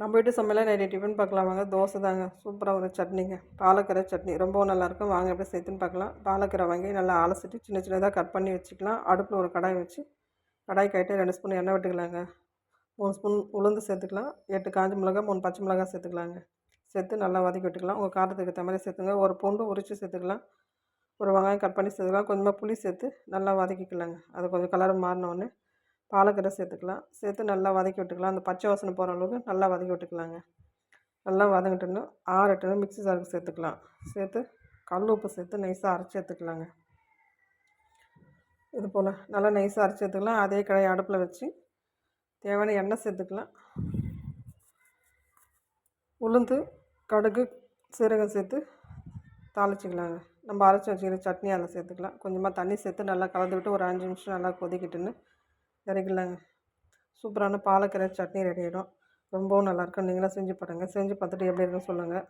நம்ம வீட்டு சமையலில் நிறைய டிஃபன் பார்க்கலாம் வாங்க. தோசை தாங்க, சூப்பராக ஒரு சட்னிங்க, பாலக்கீரை சட்னி ரொம்பவும் நல்லாயிருக்கும். வாங்க எப்படி சேர்த்துன்னு பார்க்கலாம். பாலக்கீரை வாங்கி நல்லா அலசிட்டு சின்ன சின்னதாக கட் பண்ணி வச்சுக்கலாம். அடுப்பில் ஒரு கடாய் வச்சு கடாய் காய்ட்டு 2 ஸ்பூன் எண்ணெய் விட்டுக்கலாங்க. 3 ஸ்பூன் உளுந்து சேர்த்துக்கலாம். 8 காஞ்ச மிளகா, 3 பச்சை மிளகா சேர்த்துக்கலாங்க. சேர்த்து நல்லா வதக்கி விட்டுக்கலாம். உங்கள் காரத்துக்கு ஏற்ற மாதிரி சேர்த்துங்க. ஒரு பூண்டு உரித்து சேர்த்துக்கலாம். ஒரு வெங்காயம் கட் பண்ணி சேர்த்துக்கலாம். கொஞ்சமாக புளி சேர்த்து நல்லா வதக்கிக்கலாங்க. அது கொஞ்சம் கலர் மாறினோடனே பாலக்கீரை சேர்த்துக்கலாம். சேர்த்து நல்லா வதக்கி விட்டுக்கலாம். அந்த பச்சை வாசனை போகிற அளவுக்கு நல்லா வதக்கி விட்டுக்கலாங்க. நல்லா வதங்கிட்டோன்னா ஆறட்டுன்னு மிக்ஸி ஜாருக்கு சேர்த்துக்கலாம். சேர்த்து கல் உப்பு சேர்த்து நைஸாக அரைச்சி எடுத்துக்கலாங்க. இது போல் நல்லா நைஸாக அரைச்சி எடுத்துக்கலாம். அதே கடாய் அடுப்பில் வச்சு தேவையான எண்ணெய் சேர்த்துக்கலாம். உளுந்து, கடுகு, சீரகம் சேர்த்து தாளிச்சிக்கலாங்க. நம்ம அரைச்சி வச்சுக்கிற சட்னி அதில் சேர்த்துக்கலாம். கொஞ்சமாக தண்ணி சேர்த்து நல்லா கலந்து விட்டு ஒரு 5 நிமிஷம் நல்லா கொதிக்கிட்டுன்னு இறக்கிடலாங்க. சூப்பரான பாலக்கீரை சட்னி ரெடி ஆகிடும். ரொம்பவும் நல்லாயிருக்கும். நீங்களும் செஞ்சு பாருங்கள். செஞ்சு பார்த்துட்டு எப்படி இருக்குன்னு சொல்லுங்கள்.